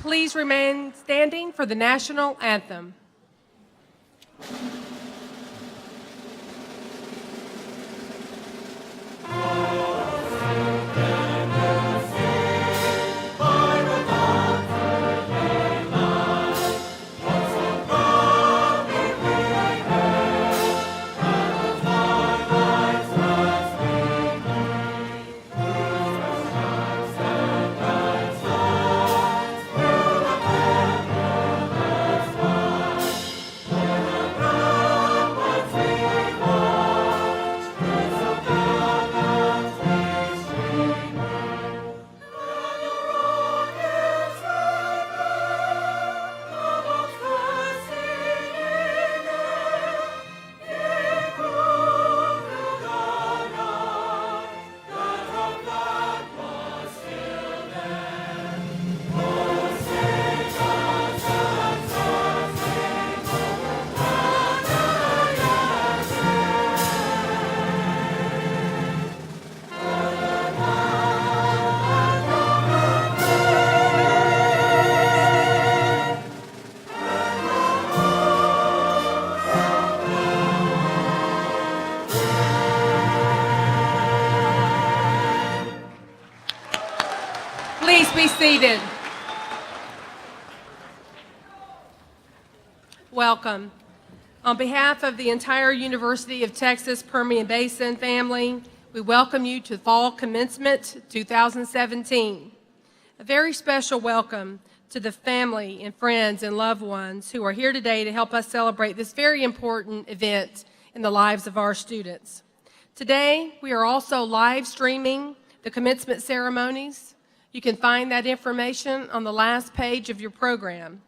Please remain standing for the national anthem. Please be seated. Welcome. On behalf of the entire University of Texas Permian Basin family, we welcome you to Fall Commencement 2017. A very special welcome to the family and friends and loved ones who are here today to help us celebrate this very important event in the lives of our students. Today, we are also live streaming the commencement ceremonies. You can find that information on the last page of your program.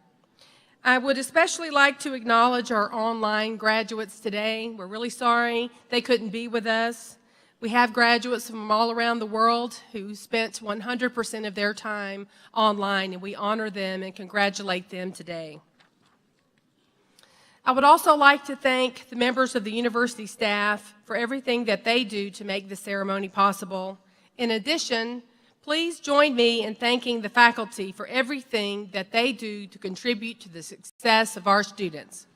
I would especially like to acknowledge our online graduates today. We're really sorry they couldn't be with us. We have graduates from all around the world who spent 100% of their time online, and we honor them and congratulate them today. I would also like to thank the members of the university staff for everything that they do to make this ceremony possible. In addition, please join me in thanking the faculty for everything that they do to contribute to the success of our students.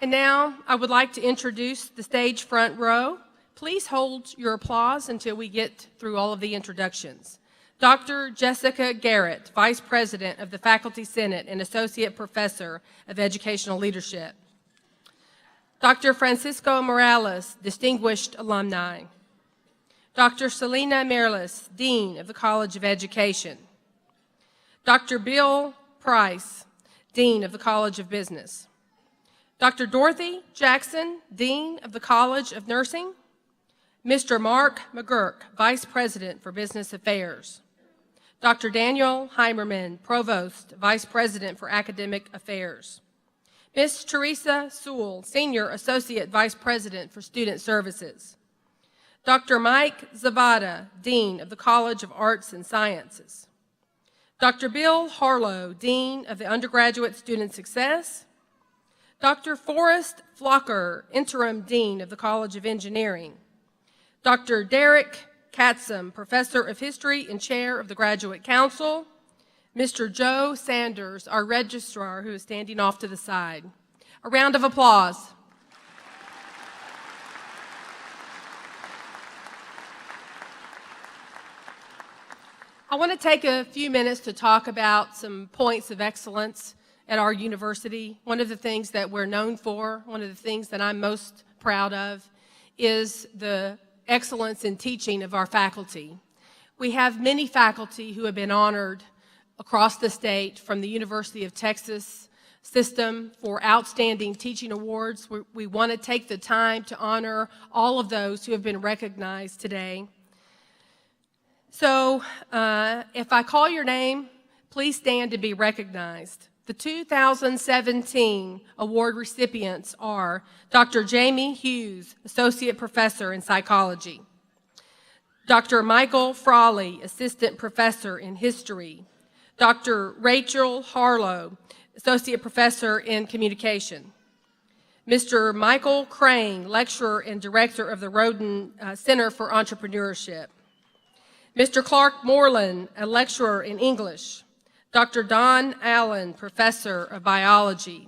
And now I would like to introduce the stage front row. Please hold your applause until we get through all of the introductions. Dr. Jessica Garrett, Vice President of the Faculty Senate and Associate Professor of Educational Leadership. Dr. Francisco Morales, Distinguished Alumni. Dr. Selena Merlis, Dean of the College of Education. Dr. Bill Price, Dean of the College of Business. Dr. Dorothy Jackson, Dean of the College of Nursing. Mr. Mark McGurk, Vice President for Business Affairs. Dr. Daniel Heimerman, Provost, Vice President for Academic Affairs. Ms. Teresa Sewell, Senior Associate Vice President for Student Services. Dr. Mike Zavada, Dean of the College of Arts and Sciences. Dr. Bill Harlow, Dean of the Undergraduate Student Success. Dr. Forrest Flocker, Interim Dean of the College of Engineering. Dr. Derek Katzum, Professor of History and Chair of the Graduate Council. Mr. Joe Sanders, our registrar, who is standing off to the side. A round of applause. I want to take a few minutes to talk about some points of excellence at our university. One of the things that we're known for, one of the things that I'm most proud of, is the excellence in teaching of our faculty. We have many faculty who have been honored across the state from the University of Texas system for outstanding teaching awards. We want to take the time to honor all of those who have been recognized today. So if I call your name, please stand to be recognized. The 2017 award recipients are Dr. Jamie Hughes, Associate Professor in Psychology. Dr. Michael Frawley, Assistant Professor in History. Dr. Rachel Harlow, Associate Professor in Communication. Mr. Michael Crane, lecturer and director of the Roden Center for Entrepreneurship. Mr. Clark Moreland, a lecturer in English. Dr. Don Allen, professor of biology.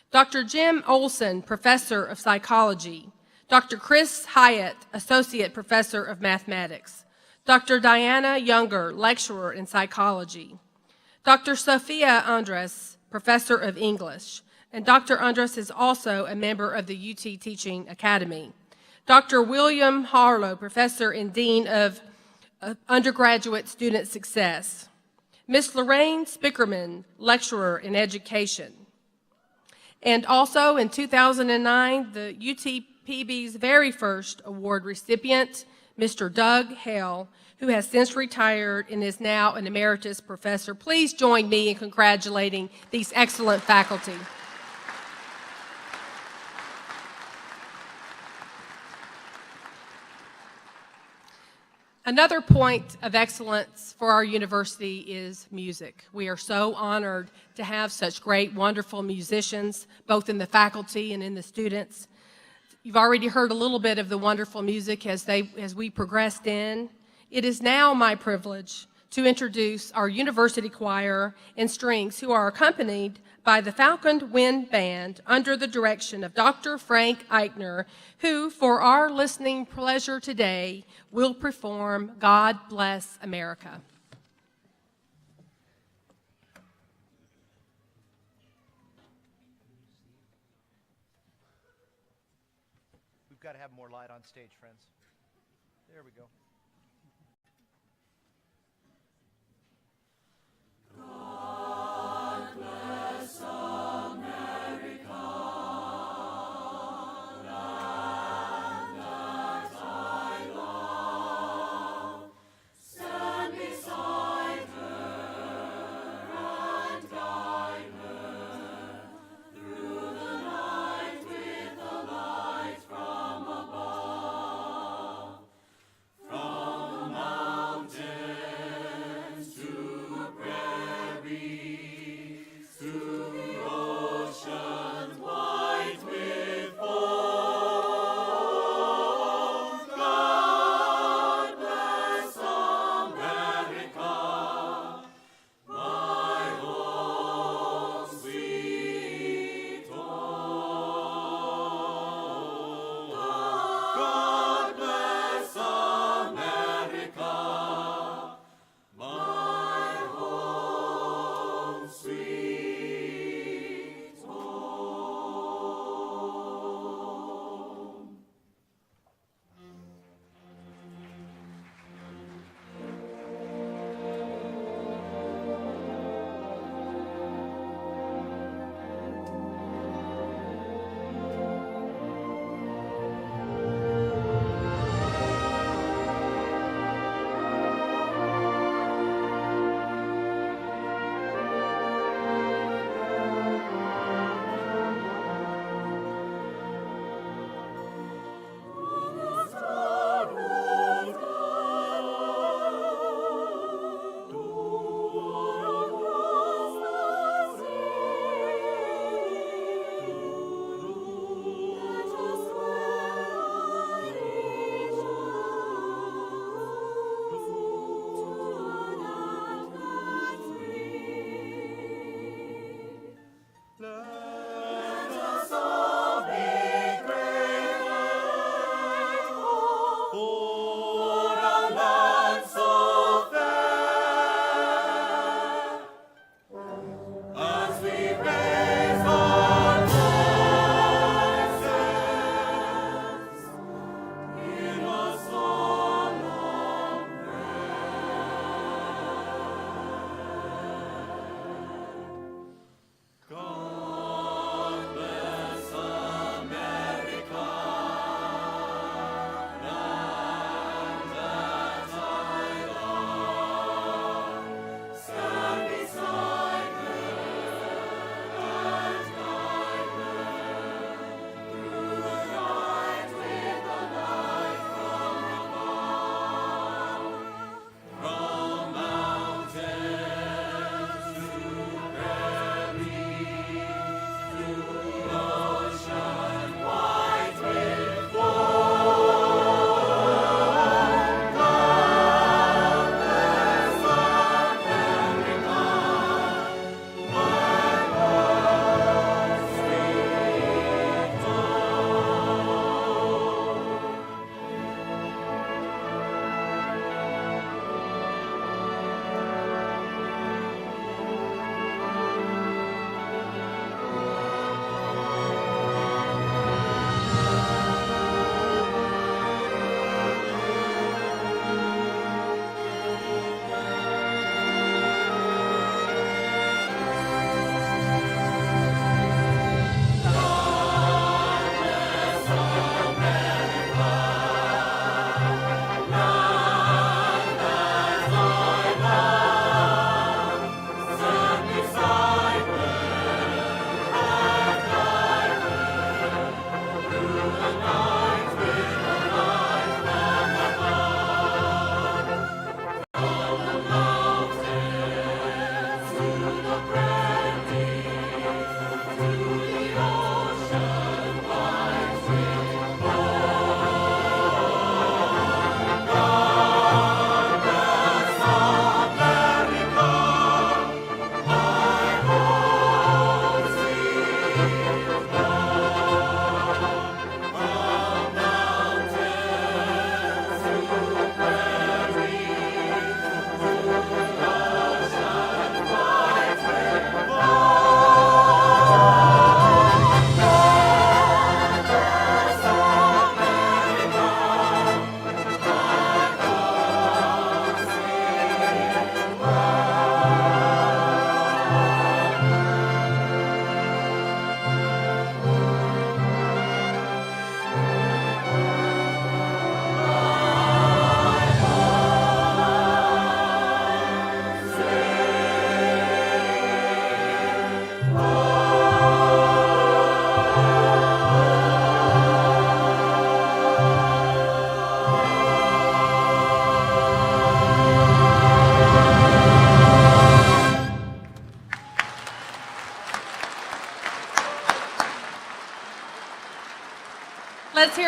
Dr. Jim Olson, professor of psychology. Dr. Chris Hyatt, associate professor of mathematics. Dr. Diana Younger, lecturer in psychology. Dr. Sophia Andres, professor of English. And Dr. Andres is also a member of the UT Teaching Academy. Dr. William Harlow, professor and dean of undergraduate student success. Ms. Lorraine Spickerman, lecturer in education. And also in 2009, the UTPB's very first award recipient, Mr. Doug Hale, who has since retired and is now an emeritus professor. Please join me in congratulating these excellent faculty. Another point of excellence for our university is music. We are so honored to have such great, wonderful musicians, both in the faculty and in the students. You've already heard a little bit of the wonderful music as we progressed in. It is now my privilege to introduce our university choir and strings, who are accompanied by the Falcon Wind Band under the direction of Dr. Frank Eichner, who, for our listening pleasure today, will perform God Bless America. We've got to have more light on stage, friends. There we go. From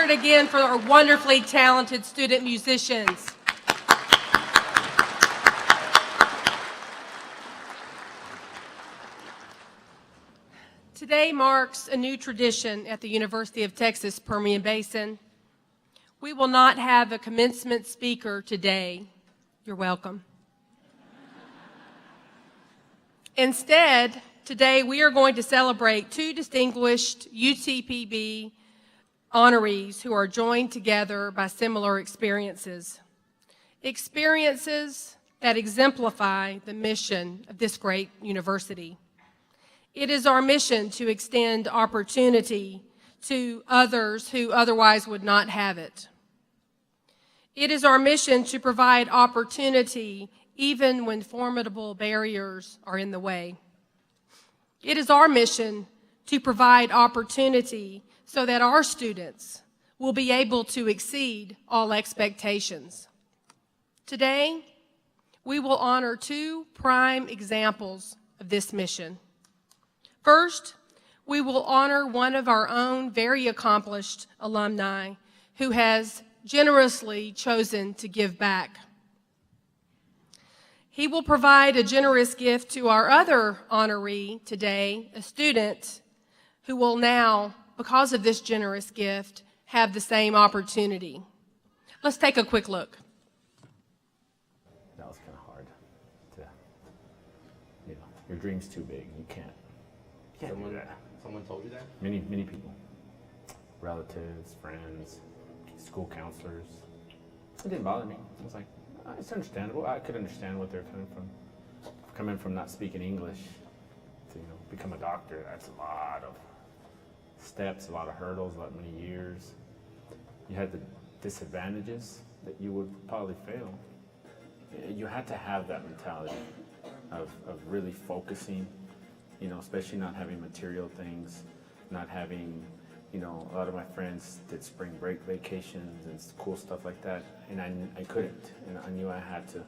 hear it again for our wonderfully talented student musicians. Today marks a new tradition at the University of Texas Permian Basin. We will not have a commencement speaker today. You're welcome. Instead, today we are going to celebrate two distinguished UTPB honorees who are joined together by similar experiences. Experiences that exemplify the mission of this great university. It is our mission to extend opportunity to others who otherwise would not have it. It is our mission to provide opportunity even when formidable barriers are in the way. It is our mission to provide opportunity so that our students will be able to exceed all expectations. Today, we will honor two prime examples of this mission. First, we will honor one of our own very accomplished alumni who has generously chosen to give back. He will provide a generous gift to our other honoree today, a student who will now, because of this generous gift, have the same opportunity. Let's take a quick look. That was kind of hard to, your dream's too big. You can't do that. Someone told you that? Many people. Relatives, friends, school counselors. It didn't bother me. I was like, it's understandable. I could understand what they're coming from. Coming from not speaking English to, become a doctor, that's a lot of steps, a lot of hurdles, many years. You had the disadvantages that you would probably fail. You had to have that mentality of really focusing, especially not having material things, not having, a lot of my friends did spring break vacations and cool stuff like that, and I couldn't, and I knew I had to.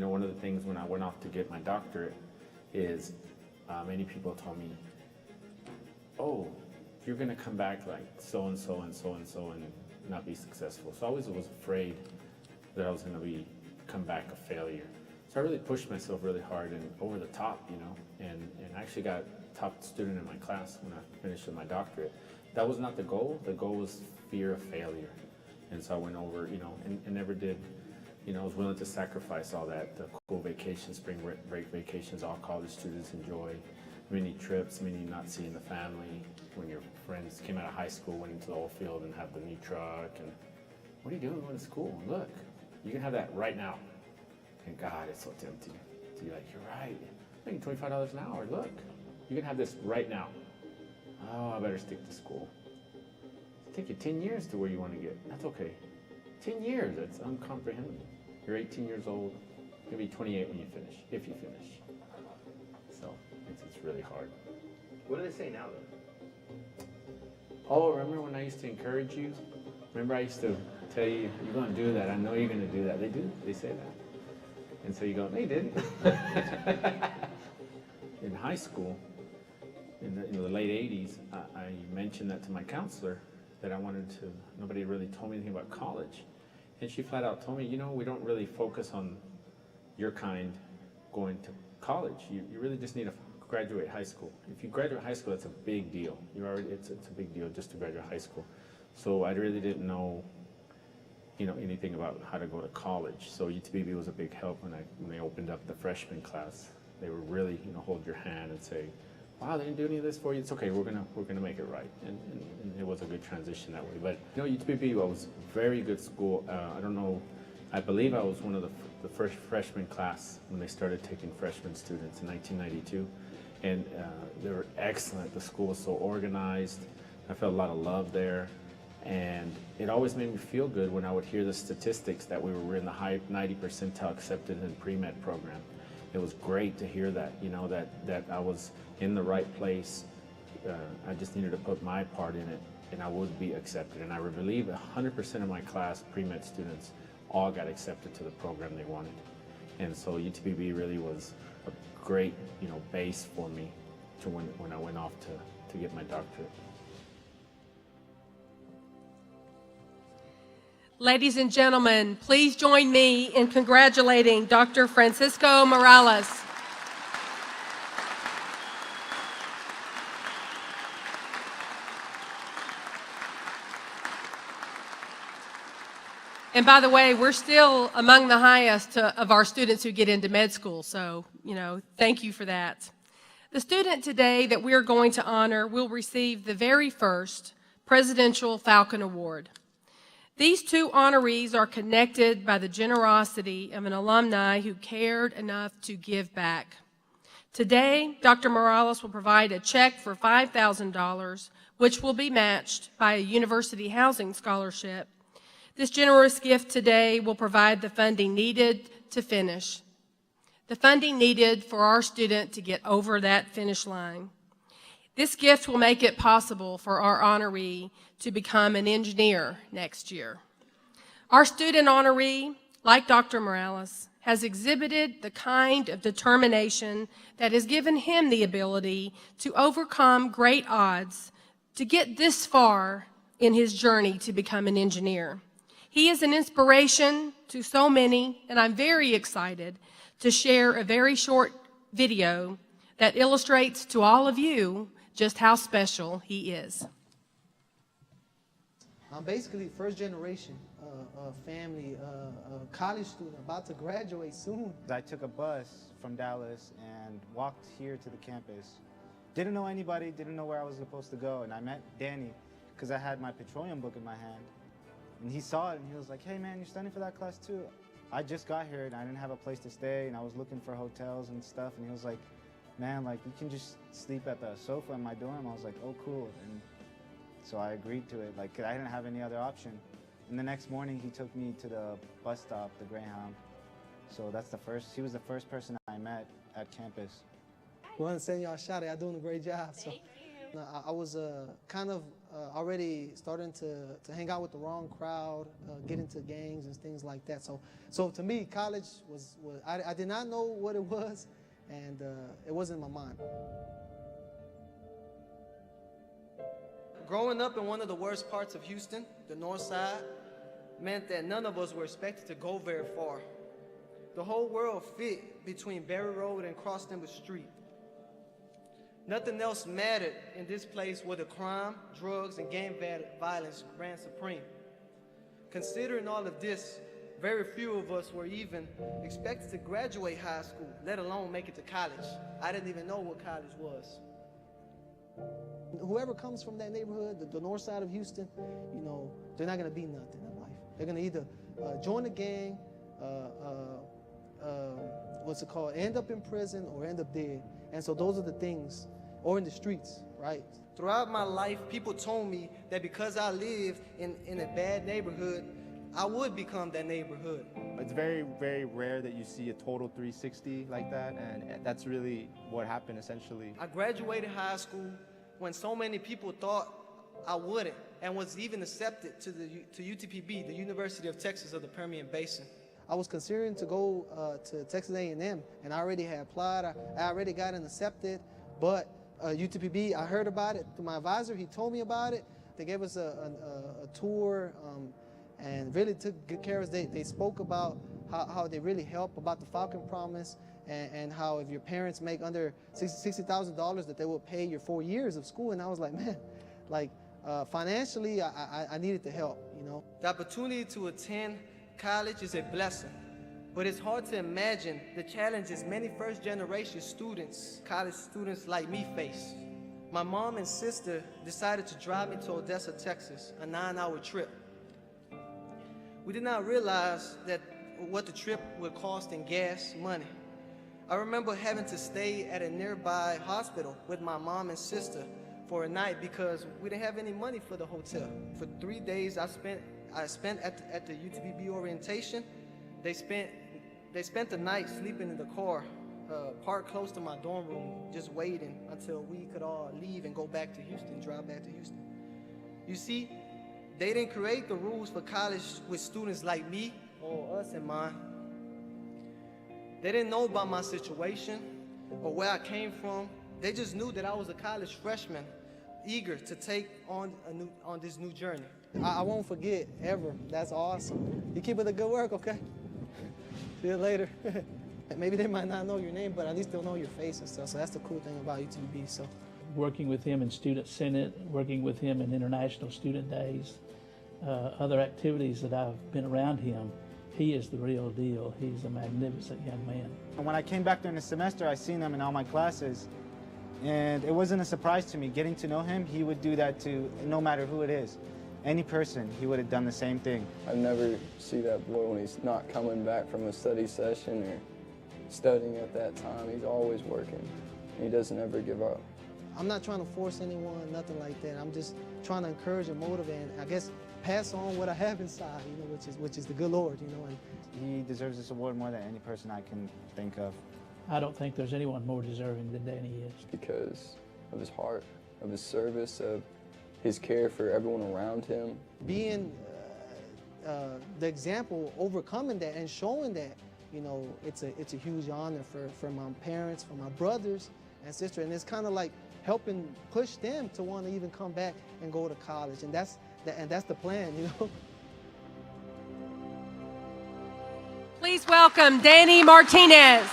One of the things when I went off to get my doctorate is many people told me, oh, you're going to come back like so-and-so and so-and-so and not be successful. So I always was afraid that I was going to come back a failure. So I really pushed myself really hard and over the top, and I actually got top student in my class when I finished with my doctorate. That was not the goal. The goal was fear of failure. And so I went over, and never did, I was willing to sacrifice all that, the cool vacations, spring break vacations, all college students enjoy, many trips, many not seeing the family, when your friends came out of high school, went into the oil field and have the new truck, and what are you doing going to school? Look, you can have that right now. And God, it's so tempting to be like, you're right, I'm making $25 an hour, look, you can have this right now. Oh, I better stick to school. It'll take you 10 years to where you want to get. That's okay. 10 years, that's uncomprehendable. You're 18 years old, you'll be 28 when you finish, if you finish. So, it's really hard. What do they say now, though? Oh, remember when I used to encourage you? Remember I used to tell you, you're going to do that, I know you're going to do that. They do, they say that. And so you go, they didn't. In high school, in the late 80s, I mentioned that to my counselor, that I wanted to, nobody really told me anything about college. And she flat out told me, we don't really focus on your kind going to college. You really just need to graduate high school. If you graduate high school, that's a big deal. It's a big deal just to graduate high school. So I really didn't know, anything about how to go to college. So UTPB was a big help when they opened up the freshman class. They would really, hold your hand and say, wow, they didn't do any of this for you. It's okay. We're gonna make it right. And it was a good transition that way. But UTPB was a very good school. I don't know. I believe I was one of the first freshman class when they started taking freshman students in 1992, and they were excellent. The school was so organized. I felt a lot of love there, and it always made me feel good when I would hear the statistics that we were in the high 90 percentile accepted in pre-med program. It was great to hear that, that I was in the right place. I just needed to put my part in it, and I would be accepted. And I believe 100% of my class, pre-med students, all got accepted to the program they wanted. And so UTPB really was a great, base for me to when I went off to get my doctorate. Ladies and gentlemen, please join me in congratulating Dr. Francisco Morales. And by the way, we're still among the highest of our students who get into med school, so, thank you for that. The student today that we're going to honor will receive the very first Presidential Falcon Award. These two honorees are connected by the generosity of an alumni who cared enough to give back. Today, Dr. Morales will provide a check for $5,000, which will be matched by a university housing scholarship. This generous gift today will provide the funding needed to finish, the funding needed for our student to get over that finish line. This gift will make it possible for our honoree to become an engineer next year. Our student honoree, like Dr. Morales, has exhibited the kind of determination that has given him the ability to overcome great odds to get this far in his journey to become an engineer. He is an inspiration to so many, and I'm very excited to share a very short video that illustrates to all of you just how special he is. I'm basically first generation family, college student, about to graduate soon. I took a bus from Dallas and walked here to the campus. Didn't know anybody, didn't know where I was supposed to go, and I met Danny because I had my petroleum book in my hand. And he saw it and he was like, hey man, you're studying for that class too? I just got here and I didn't have a place to stay and I was looking for hotels and stuff, and he was like, man, like you can just sleep at the sofa in my dorm. I was like, oh cool. And so I agreed to it, like I didn't have any other option. And the next morning he took me to the bus stop, the Greyhound. So he was the first person I met at campus. We want to send y'all a shout out. Y'all doing a great job. Thank you. I was kind of already starting to hang out with the wrong crowd, get into gangs and things like that. So to me, college I did not know what it was, and it wasn't in my mind. Growing up in one of the worst parts of Houston, the north side, meant that none of us were expected to go very far. The whole world fit between Berry Road and Cross Timber Street. Nothing else mattered in this place where the crime, drugs, and gang violence ran supreme. Considering all of this, very few of us were even expected to graduate high school, let alone make it to college. I didn't even know what college was. Whoever comes from that neighborhood, the north side of Houston, they're not going to be nothing in life. They're going to either join a gang, end up in prison or end up dead. And so those are the things, or in the streets, right? Throughout my life, people told me that because I lived in a bad neighborhood, I would become that neighborhood. It's very, very rare that you see a total 360 like that, and that's really what happened essentially. I graduated high school when so many people thought I wouldn't, and was even accepted to UTPB, the University of Texas of the Permian Basin. I was considering to go to Texas A&M, and I already had applied. I already got accepted, but UTPB, I heard about it through my advisor. He told me about it. They gave us a tour and really took good care of us. They spoke about how they really help, about the Falcon Promise, and how if your parents make under $60,000 that they will pay your 4 years of school. And I was like, man, financially, I needed the help, The opportunity to attend college is a blessing, but it's hard to imagine the challenges many first-generation students, college students like me face. My mom and sister decided to drive me to Odessa, Texas, a 9-hour trip. We did not realize what the trip would cost in gas money. I remember having to stay at a nearby hospital with my mom and sister for a night because we didn't have any money for the hotel. For 3 days I spent at the UTPB orientation. They spent the night sleeping in the car, parked close to my dorm room, just waiting until we could all leave and go back to Houston, drive back to Houston. You see, they didn't create the rules for college with students like me or us in mind. They didn't know about my situation or where I came from. They just knew that I was a college freshman, eager to take on this new journey. I won't forget, ever. That's awesome. You keep up the good work, okay? See you later. Maybe they might not know your name, but at least they'll know your face and stuff. So that's the cool thing about UTPB. So, working with him in Student Senate, working with him in International Student Days, other activities that I've been around him, he is the real deal. He's a magnificent young man. And when I came back during the semester, I seen him in all my classes, and it wasn't a surprise to me. Getting to know him, he would do that to no matter who it is. Any person, he would have done the same thing. I never see that boy when he's not coming back from a study session or studying at that time. He's always working. He doesn't ever give up. I'm not trying to force anyone, nothing like that. I'm just trying to encourage and motivate, and I guess pass on what I have inside, you know, which is the good Lord, you know. And he deserves this award more than any person I can think of. I don't think there's anyone more deserving than Danny is. Because of his heart, of his service, of his care for everyone around him. Being the example, overcoming that and showing that, you know, it's a huge honor for my parents, for my brothers and sisters, and it's kind of like helping push them to want to even come back and go to college, and that's the plan, you know. Please welcome Danny Martinez.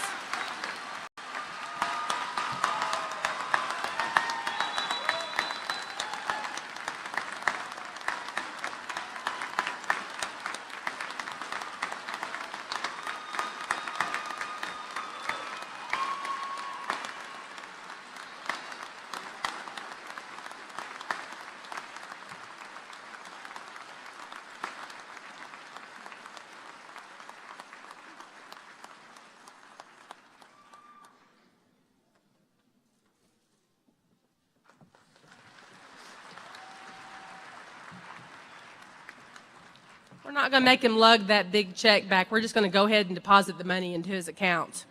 We're not going to make him lug that big check back. We're just going to go ahead and deposit the money into his account.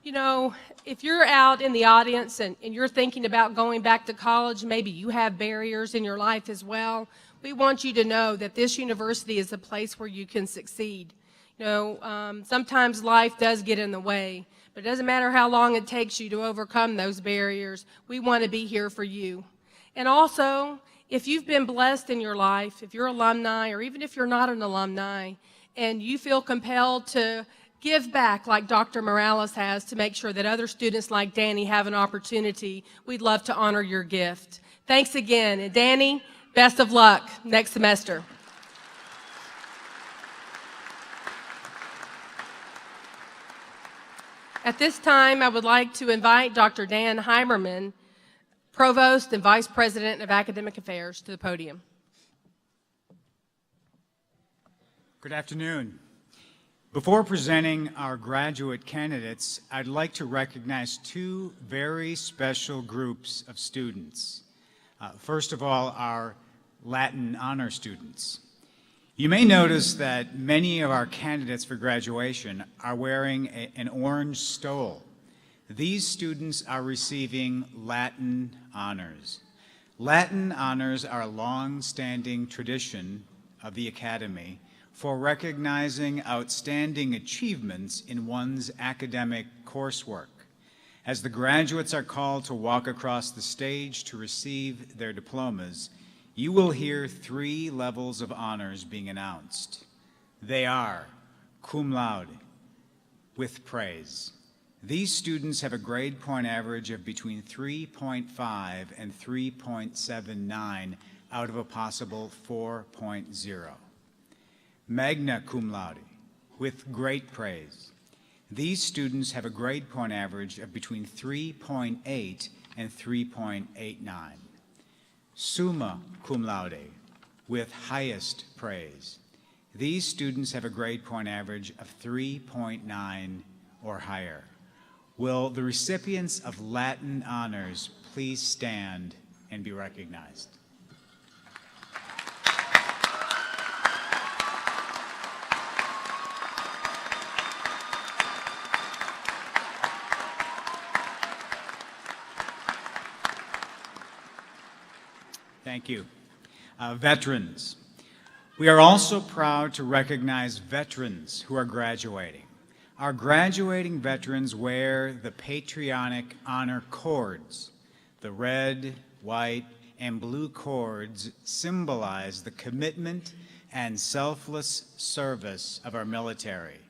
You know, if you're out in the audience and you're thinking about going back to college, maybe you have barriers in your life as well, we want you to know that this university is a place where you can succeed. You know, sometimes life does get in the way, but it doesn't matter how long it takes you to overcome those barriers. We want to be here for you. And also, if you've been blessed in your life, if you're alumni, or even if you're not an alumni, and you feel compelled to give back like Dr. Morales has to make sure that other students like Danny have an opportunity, we'd love to honor your gift. Thanks again. And Danny, best of luck next semester. At this time, I would like to invite Dr. Dan Heimerman, Provost and Vice President of Academic Affairs, to the podium. Good afternoon. Before presenting our graduate candidates, I'd like to recognize two very special groups of students. First of all, our Latin honor students. You may notice that many of our candidates for graduation are wearing an orange stole. These students are receiving Latin honors. Latin honors are a long-standing tradition of the Academy for recognizing outstanding achievements in one's academic coursework. As the graduates are called to walk across the stage to receive their diplomas, you will hear three levels of honors being announced. They are cum laude, with praise. These students have a grade point average of between 3.5 and 3.79 out of a possible 4.0. Magna cum laude, with great praise. These students have a grade point average of between 3.8 and 3.89. Summa cum laude, with highest praise. These students have a grade point average of 3.9 or higher. Will the recipients of Latin honors please stand and be recognized? Thank you. Veterans. We are also proud to recognize veterans who are graduating. Our graduating veterans wear the patriotic honor cords, the red, white, and blue cords symbolize the commitment and selfless service of our military.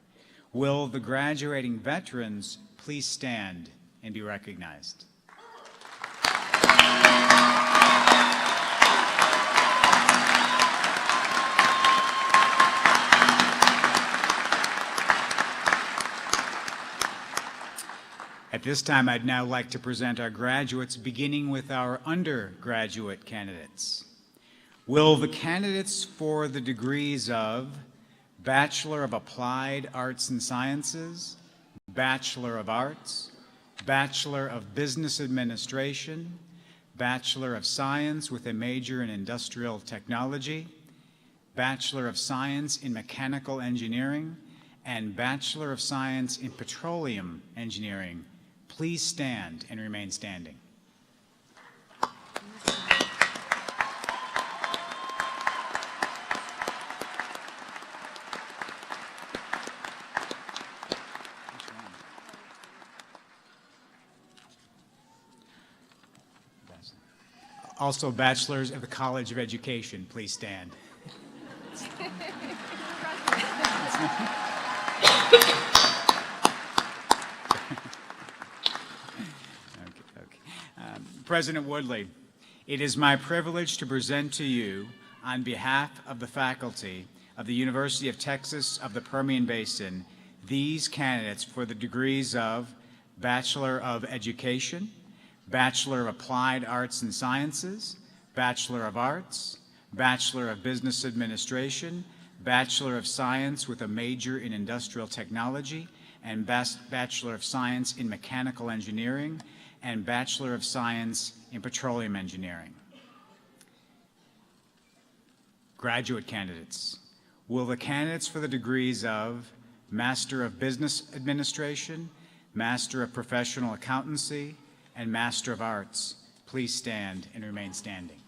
Will the graduating veterans please stand and be recognized? At this time, I'd now like to present our graduates, beginning with our undergraduate candidates. Will the candidates for the degrees of Bachelor of Applied Arts and Sciences, Bachelor of Arts, Bachelor of Business Administration, Bachelor of Science with a major in Industrial Technology, Bachelor of Science in Mechanical Engineering, and Bachelor of Science in Petroleum Engineering, please stand and remain standing. Also, bachelors of the College of Education, please stand. President Woodley, it is my privilege to present to you, on behalf of the faculty of the University of Texas of the Permian Basin, these candidates for the degrees of Bachelor of Education, Bachelor of Applied Arts and Sciences, Bachelor of Arts, Bachelor of Business Administration, Bachelor of Science with a major in Industrial Technology, and Bachelor of Science in Mechanical Engineering, and Bachelor of Science in Petroleum Engineering. Graduate candidates, will the candidates for the degrees of Master of Business Administration, Master of Professional Accountancy, and Master of Arts please stand and remain standing?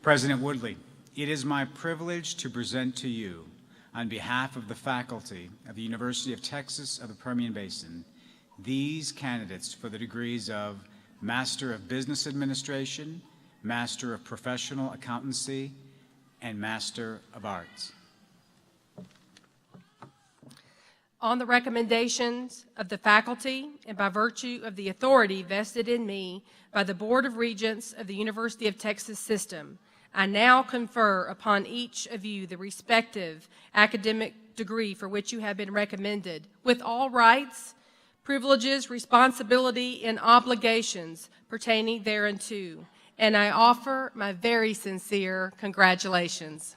President Woodley, it is my privilege to present to you, on behalf of the faculty of the University of Texas of the Permian Basin, these candidates for the degrees of Master of Business Administration, Master of Professional Accountancy, and Master of Arts. On the recommendations of the faculty and by virtue of the authority vested in me by the Board of Regents of the University of Texas System, I now confer upon each of you the respective academic degree for which you have been recommended, with all rights, privileges, responsibility, and obligations pertaining thereunto, and I offer my very sincere congratulations.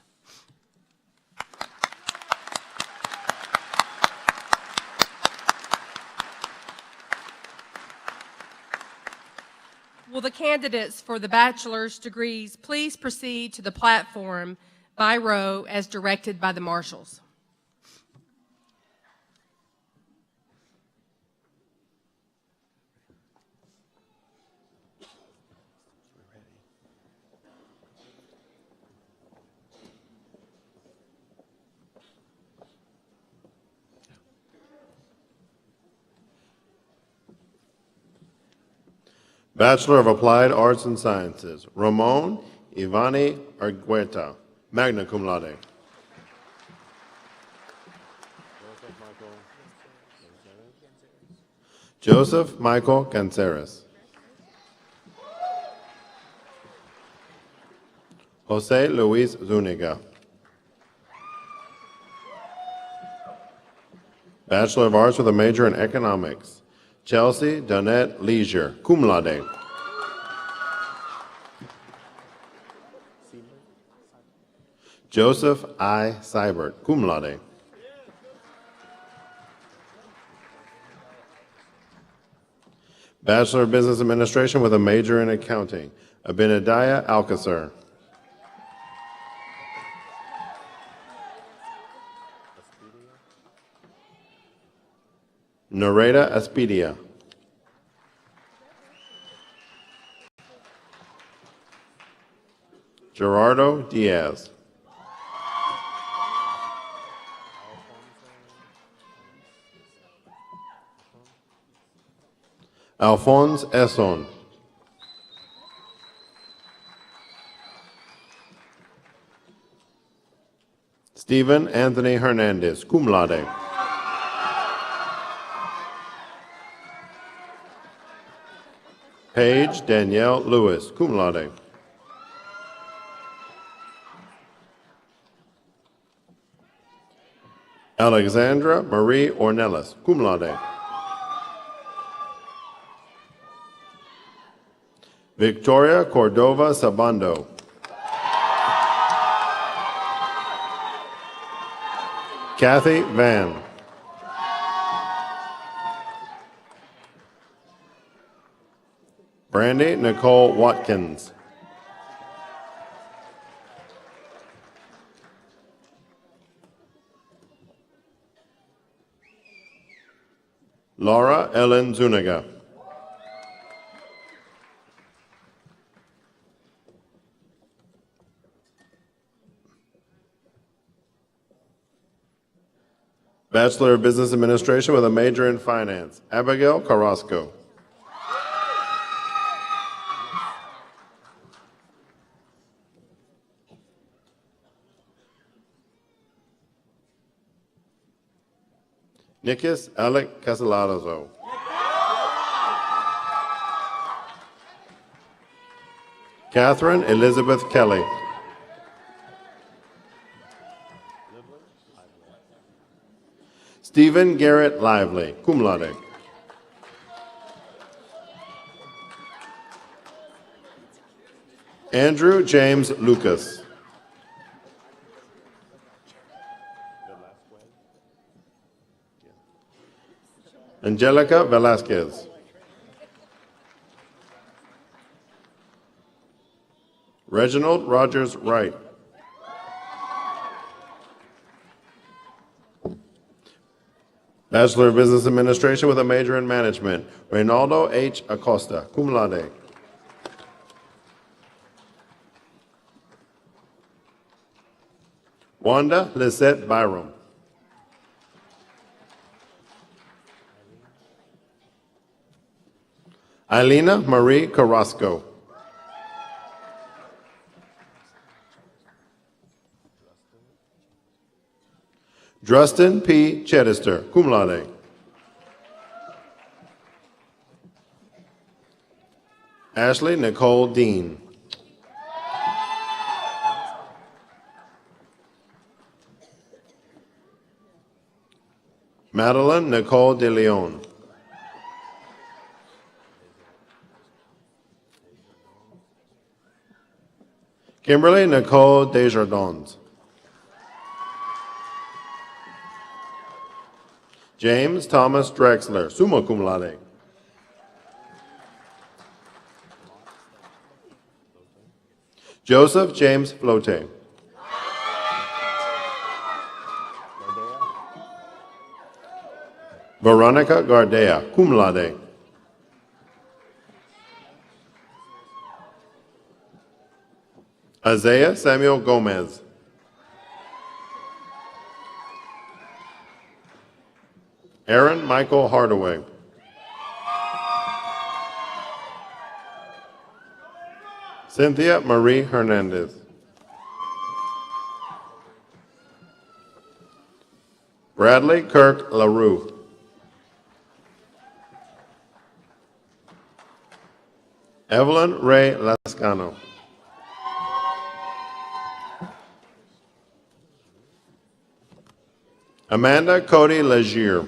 Will the candidates for the bachelor's degrees please proceed to the platform by row as directed by the marshals? Bachelor of Applied Arts and Sciences, Ramon Ivani Argueta, magna cum laude. Joseph Michael Canceres. Jose Luis Zuniga. Bachelor of Arts with a major in Economics, Chelsea Donette Leisure, cum laude. Joseph I. Seibert, cum laude. Bachelor of Business Administration with a major in Accounting, Abinadiah Alcacer. Nareda Espedia. Gerardo Diaz. Alphonse Esson. Stephen Anthony Hernandez, cum laude. Paige Danielle Lewis, cum laude. Alexandra Marie Ornelas, cum laude. Victoria Cordova Sabando. Kathy Van. Brandy Nicole Watkins. Laura Ellen Zuniga. Bachelor of Business Administration with a major in Finance, Abigail Carrasco. Nikis Alec Casalazzo. Catherine Elizabeth Kelly. Stephen Garrett Lively, cum laude. Andrew James Lucas. Angelica Velasquez. Reginald Rogers Wright. Bachelor of Business Administration with a major in Management, Reynaldo H. Acosta, cum laude. Wanda Lisette Byram. Eilena Marie Carrasco. Drustin P. Chedister, cum laude. Ashley Nicole Dean. Madeline Nicole De Leon. Kimberly Nicole Desjardins. James Thomas Drexler, summa cum laude. Joseph James Flote. Veronica Gardea, cum laude. Isaiah Samuel Gomez. Aaron Michael Hardaway. Cynthia Marie Hernandez. Bradley Kirk LaRue. Evelyn Ray Lascano. Amanda Cody Legier.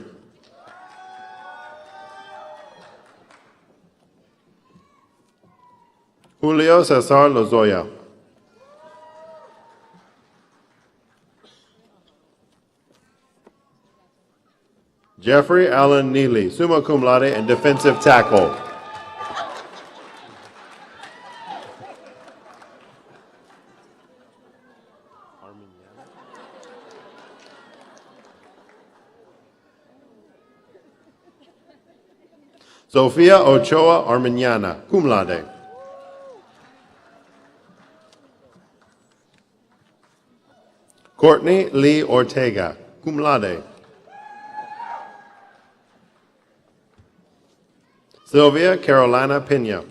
Julio Cesar Lozoya. Jeffrey Allen Neely, summa cum laude and defensive tackle. Sofia Ochoa Arminiana, cum laude. Courtney Lee Ortega, cum laude. Sylvia Carolina Pena.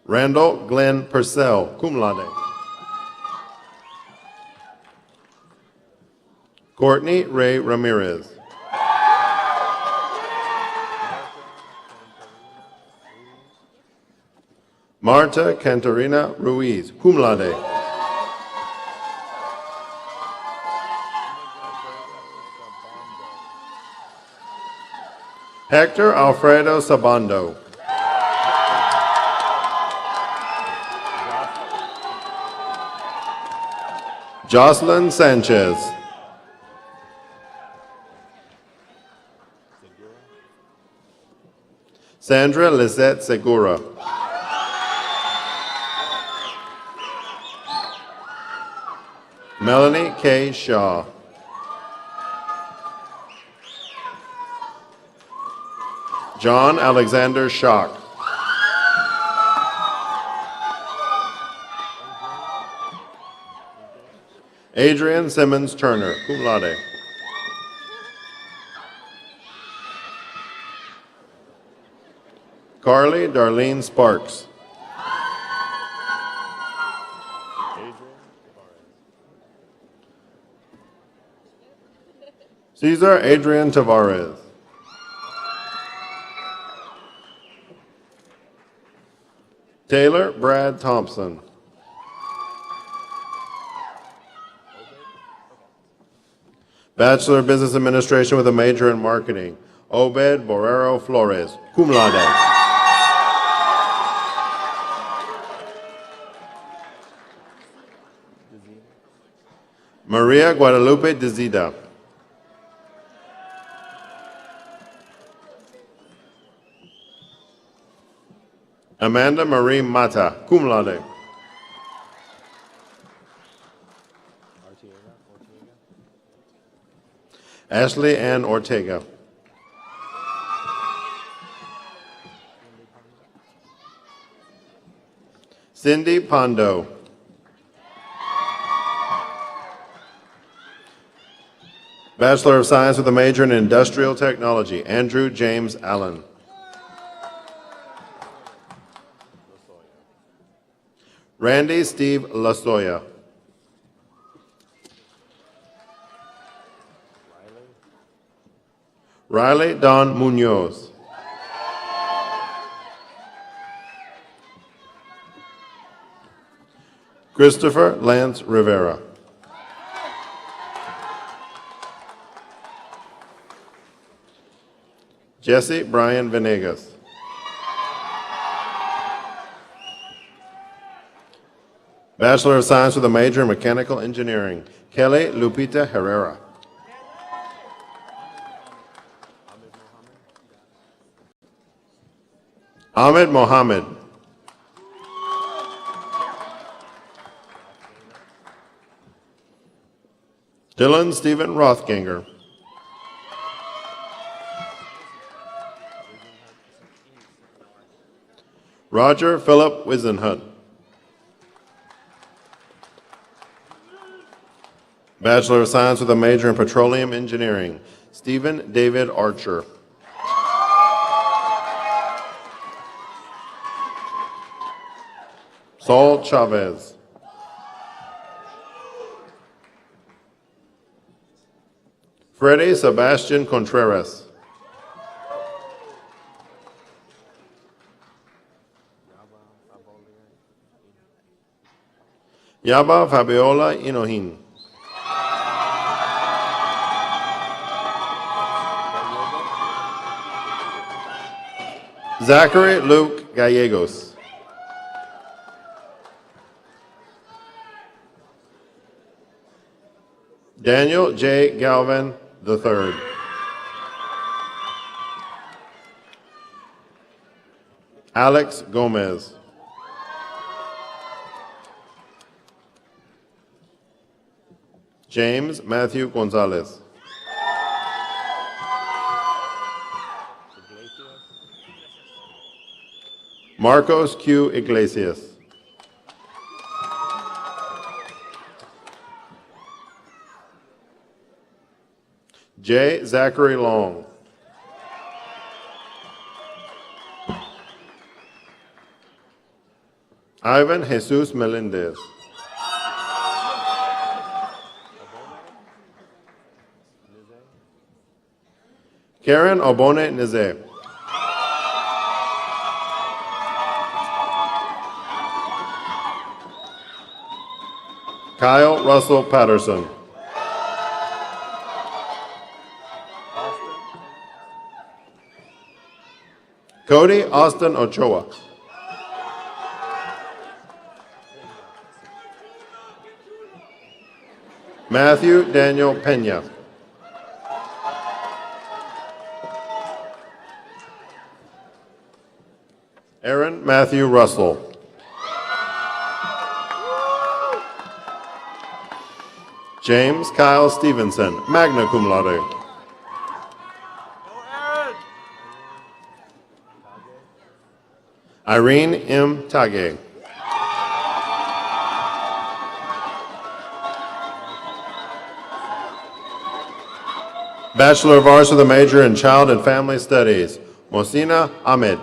Randall Glenn Purcell, cum laude. Courtney Ray Ramirez. Marta Cantarina Ruiz, cum laude. Hector Alfredo Sabando. Jocelyn Sanchez. Sandra Lizette Segura. Melanie K. Shaw. John Alexander Schock. Adrian Simmons Turner, cum laude. Carly Darlene Sparks. Cesar Adrian Tavares. Taylor Brad Thompson. Bachelor of Business Administration with a major in marketing, Obed Borrero Flores, cum laude. Maria Guadalupe Dezida. Amanda Marie Mata, cum laude. Ashley Ann Ortega. Cindy Pondo. Bachelor of Science with a major in Industrial Technology, Andrew James Allen. Randy Steve Lasoya. Riley Don Munoz. Christopher Lance Rivera. Jesse Brian Venegas. Bachelor of Science with a major in Mechanical Engineering, Kelly Lupita Herrera. Ahmed Mohammed. Dylan Stephen Rothganger. Roger Philip Wisenhunt. Bachelor of Science with a major in Petroleum Engineering, Stephen David Archer. Saul Chavez. Freddie Sebastian Contreras. Yaba Fabiola Inohin. Zachary Luke Gallegos. Daniel J. Galvin III. Alex Gomez. James Matthew Gonzalez. Marcos Q. Iglesias. J. Zachary Long. Ivan Jesus Melendez. Karen Obone Nize. Kyle Russell Patterson. Cody Austin Ochoa. Matthew Daniel Pena. Aaron Matthew Russell. James Kyle Stevenson, magna cum laude. Irene M. Tage. Bachelor of Arts with a major in Child and Family Studies, Mosina Ahmed.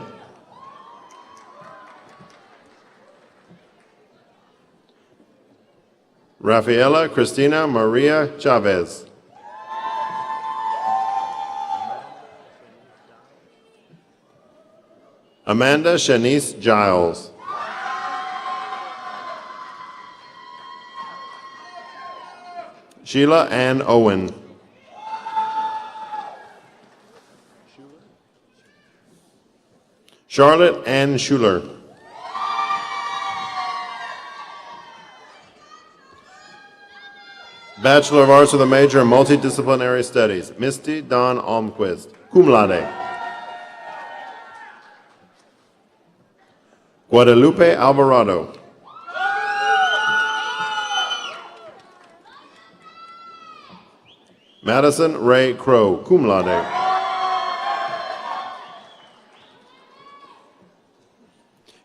Rafaela Cristina Maria Chavez. Amanda Shanice Giles. Sheila Ann Owen. Charlotte Ann Schuler. Bachelor of Arts with a major in Multidisciplinary Studies, Misty Dawn Almquist, cum laude. Guadalupe Alvarado. Madison Ray Crow, cum laude.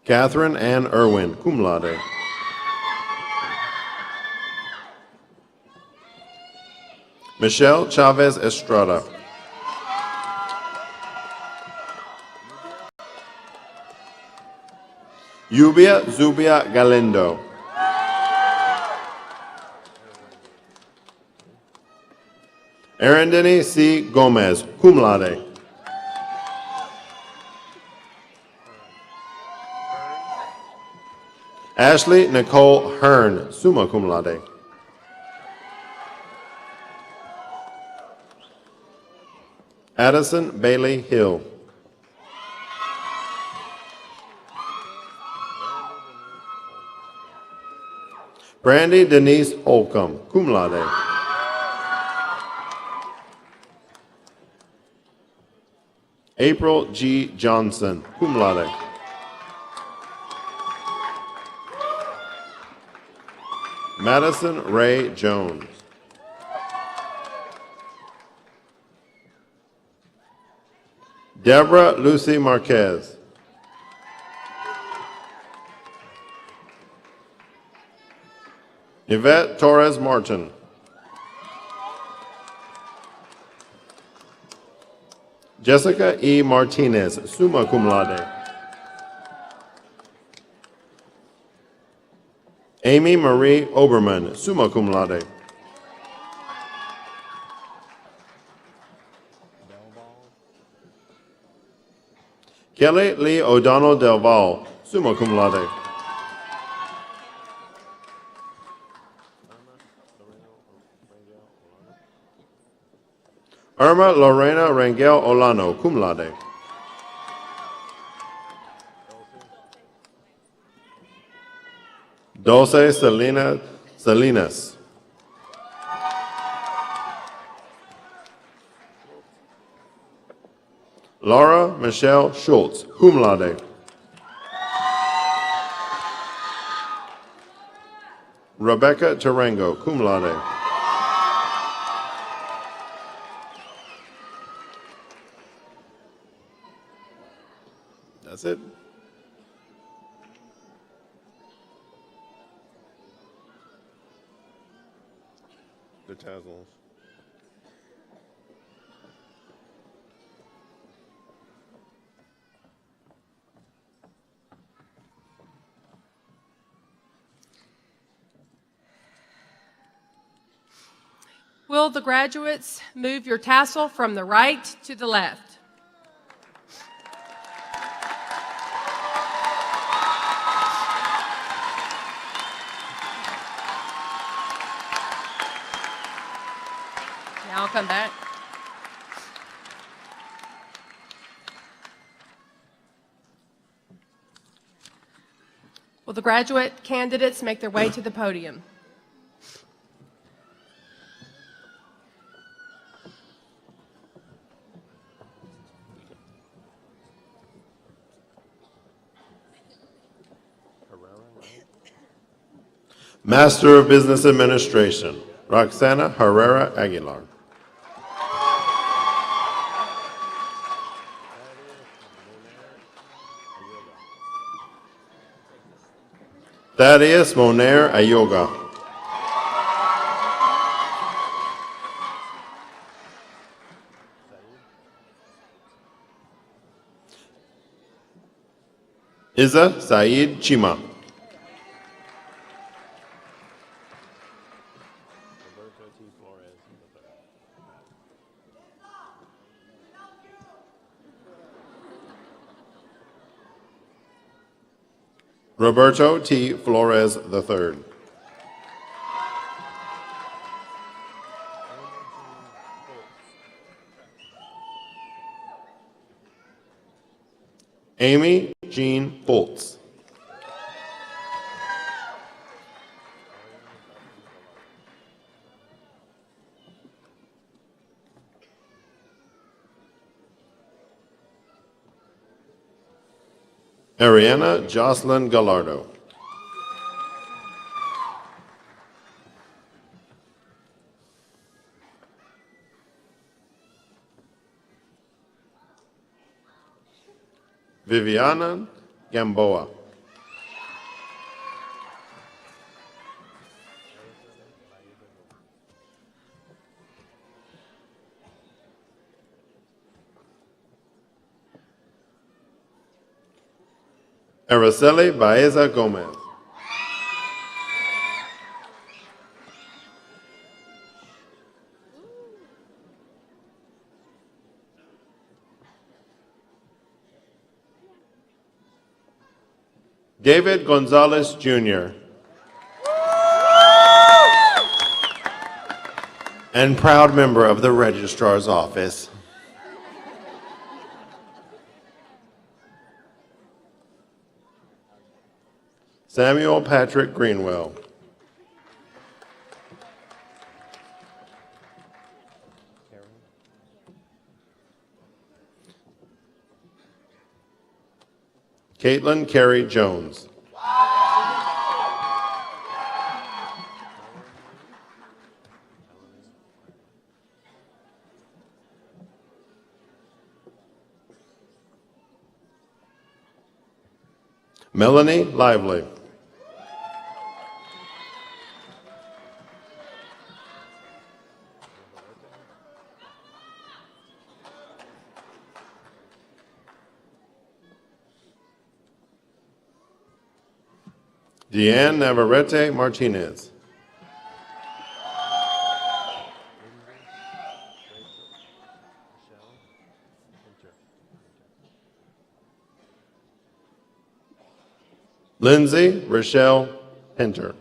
Catherine Ann Irwin, cum laude. Michelle Chavez Estrada. Yubia Zubia Galindo. Arendini C. Gomez, cum laude. Ashley Nicole Hearn, summa cum laude. Addison Bailey Hill. Brandy Denise Holcomb, cum laude. April G. Johnson, cum laude. Madison Ray Jones. Deborah Lucy Marquez. Yvette Torres Martin. Jessica E. Martinez, summa cum laude. Amy Marie Oberman, summa cum laude. Kelly Lee O'Donnell Del Val, summa cum laude. Irma Lorena Rangel Olano, cum laude. Dulce Selena Salinas. Laura Michelle Schultz, cum laude. Rebecca Tarango, cum laude. That's it. The tassels. Will the graduates move your tassel from the right to the left? Now I'll come back. Will the graduate candidates make their way to the podium? Master of Business Administration, Roxana Herrera Aguilar. Thaddeus Moner Ayoga. Iza Said Chima. Roberto T. Flores III. Amy Jean Foltz. Ariana Jocelyn Gallardo. Viviana Gamboa. Araceli Baeza Gomez. David Gonzalez Jr. and proud member of the Registrar's Office. Samuel Patrick Greenwell. Caitlin Carey Jones. Melanie Lively. Deanne Navarrete Martinez. Lindsay Rochelle Hinter.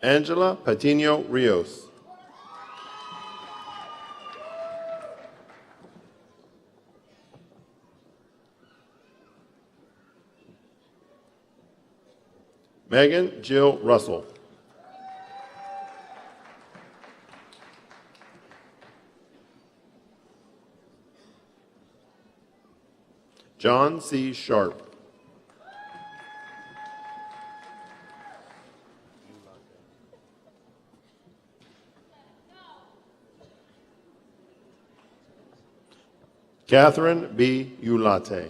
Angela Patino Rios. Megan Jill Russell. John C. Sharp. Catherine B. Ulate.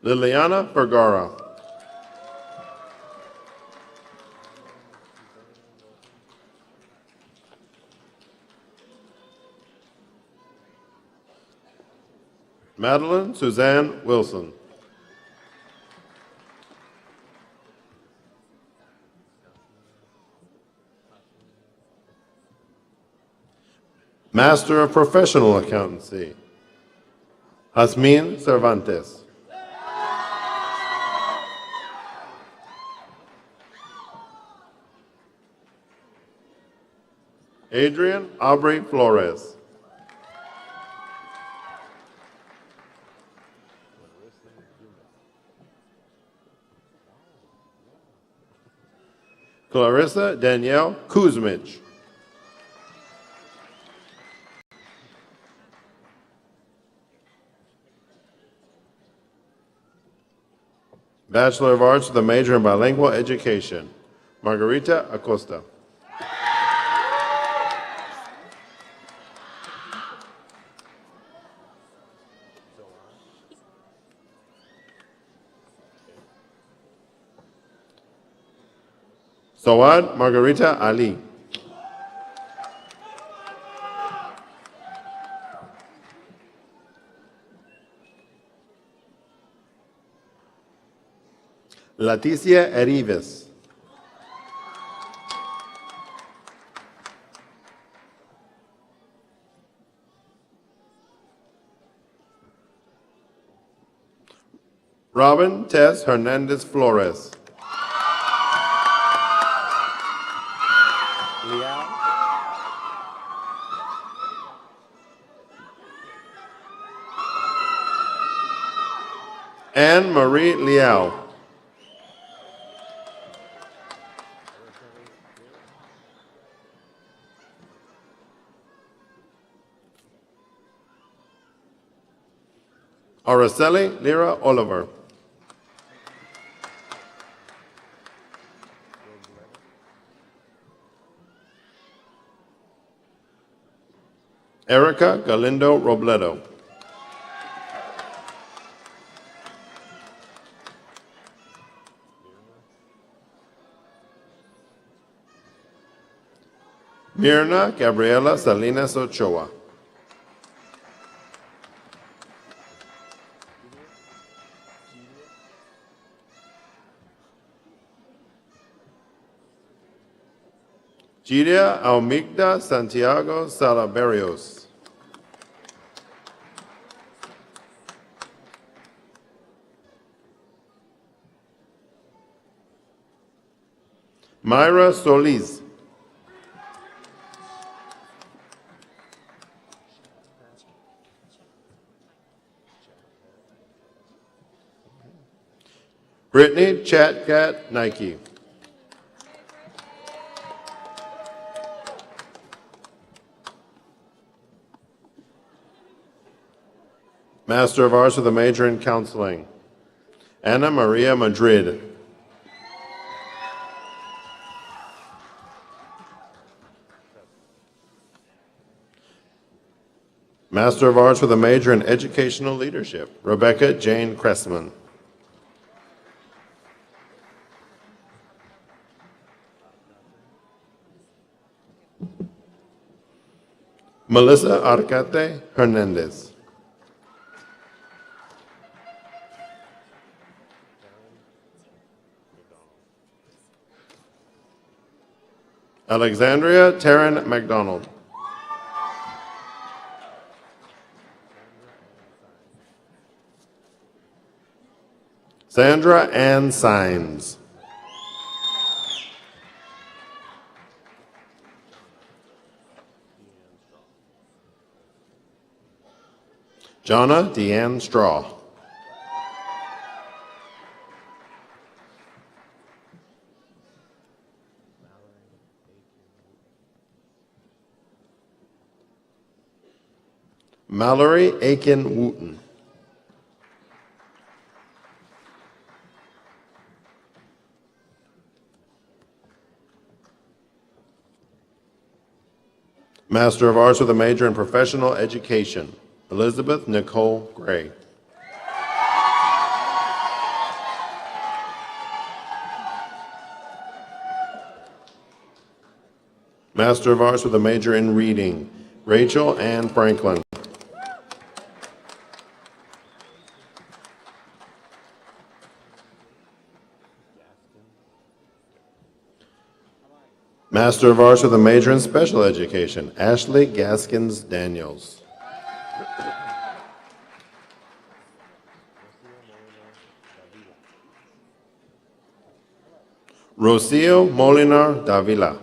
Liliana Vergara. Madeline Suzanne Wilson. Master of Professional Accountancy, Jasmine Cervantes. Adrian Aubrey Flores. Clarissa Danielle Kuzmich. Bachelor of Arts with a major in bilingual education, Margarita Acosta. Sawad Margarita Ali. Leticia Erives. Robin Tess Hernandez Flores. Anne Marie Liao. Araceli Lira Oliver. Erica Galindo Robledo. Mirna Gabriela Salinas Ochoa. Giria Almigda Santiago Salaberios. Myra Solis. Brittany Chatcat Nike. Master of Arts with a major in counseling, Ana Maria Madrid. Master of Arts with a major in educational leadership, Rebecca Jane Cressman. Melissa Arcate Hernandez. Alexandria Taryn McDonald. Sandra Ann Symes. Jonna Deanne Straw. Mallory Aiken Wooten. Master of Arts with a major in professional education, Elizabeth Nicole Gray. Master of Arts with a major in reading, Rachel Ann Franklin. Master of Arts with a major in special education, Ashley Gaskins Daniels. Rocio Molinar Davila.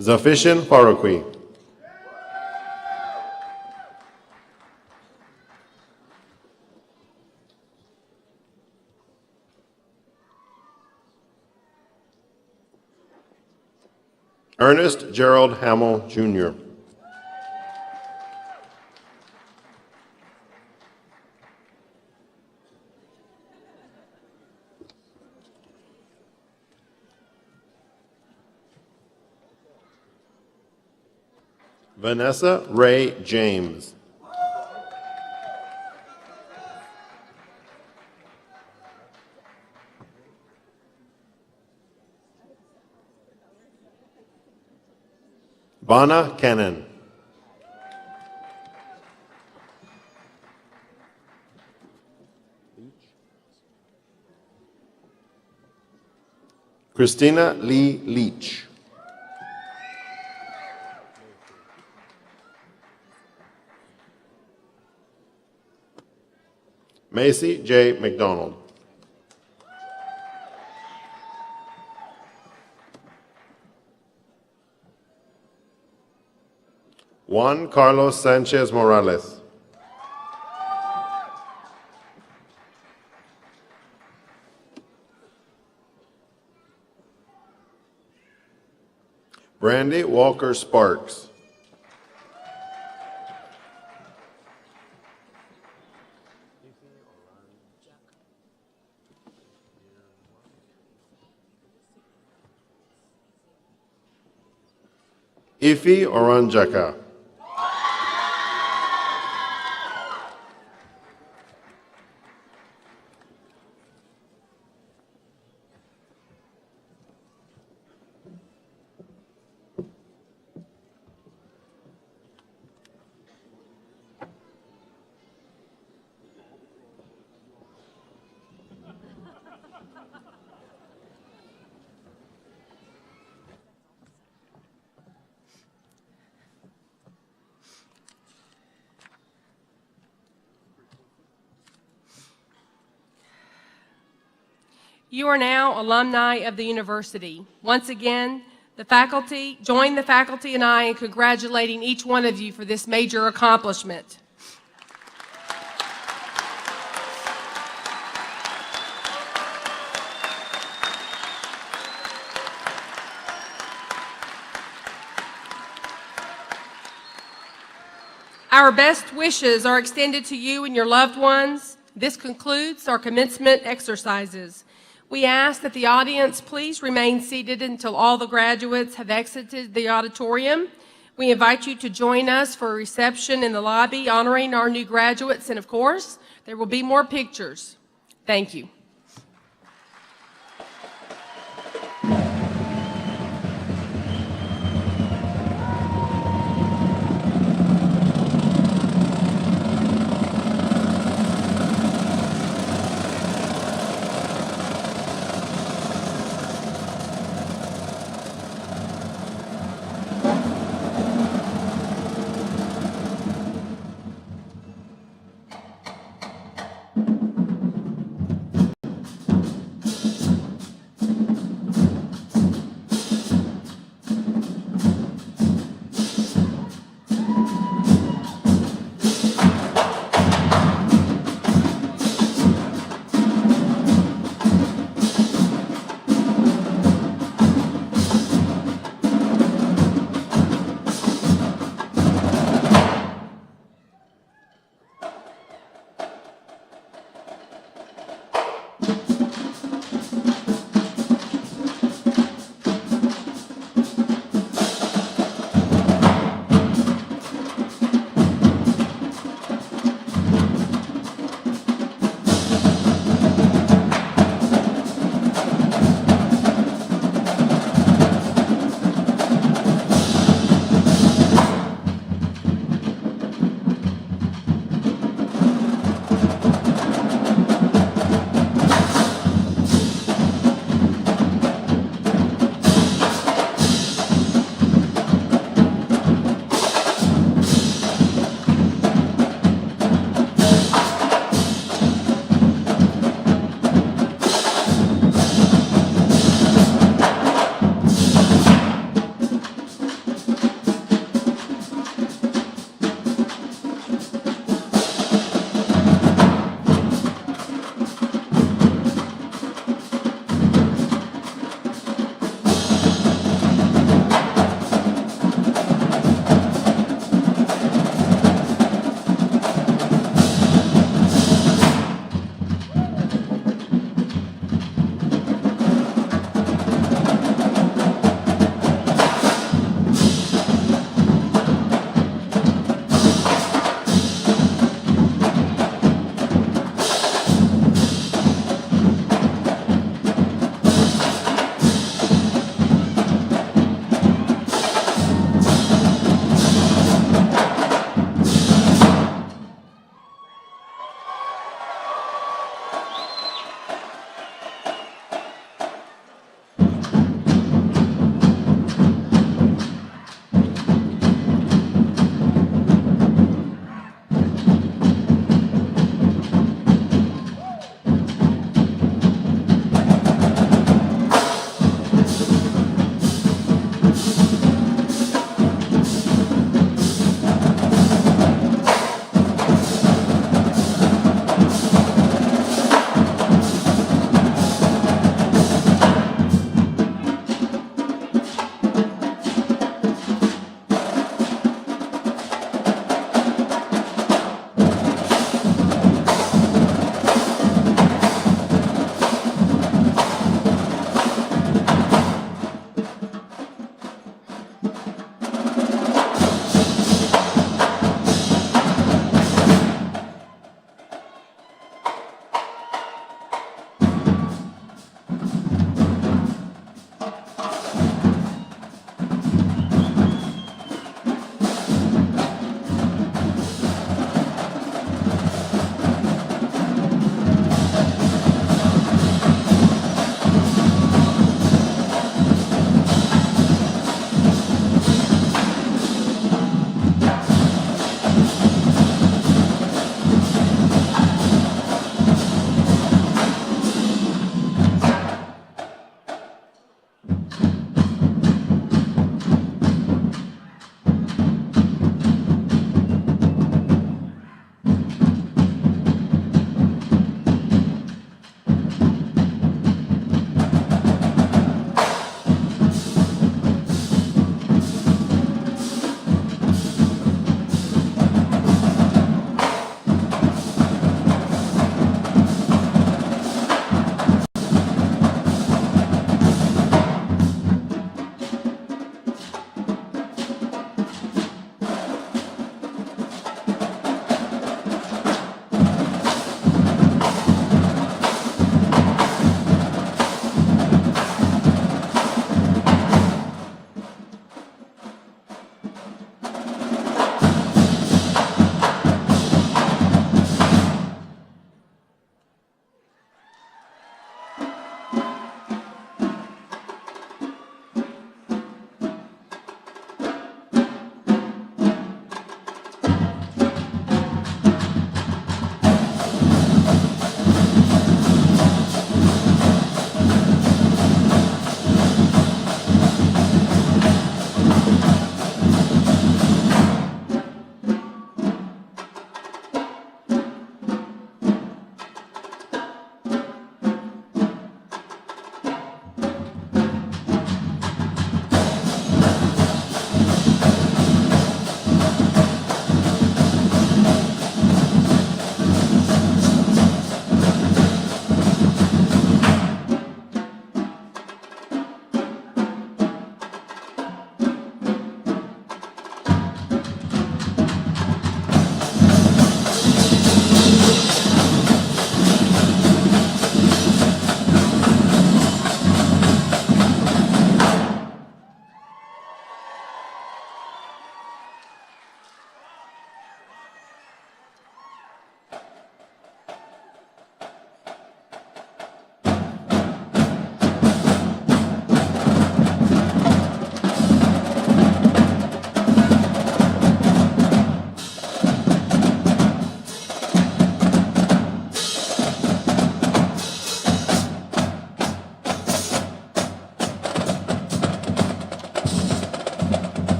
Zafishin Faroqui. Ernest Gerald Hamill, Jr. Vanessa Ray James. Bana Cannon. Christina Lee Leach. Macy J. McDonald. Juan Carlos Sanchez Morales. Brandy Walker Sparks. Ifi Oranjaka. You are now alumni of the university. Once again, join the faculty and I in congratulating each one of you for this major accomplishment. Our best wishes are extended to you and your loved ones. This concludes our commencement exercises. We ask that the audience please remain seated until all the graduates have exited the auditorium. We invite you to join us for a reception in the lobby honoring our new graduates, and of course, there will be more pictures. Thank you.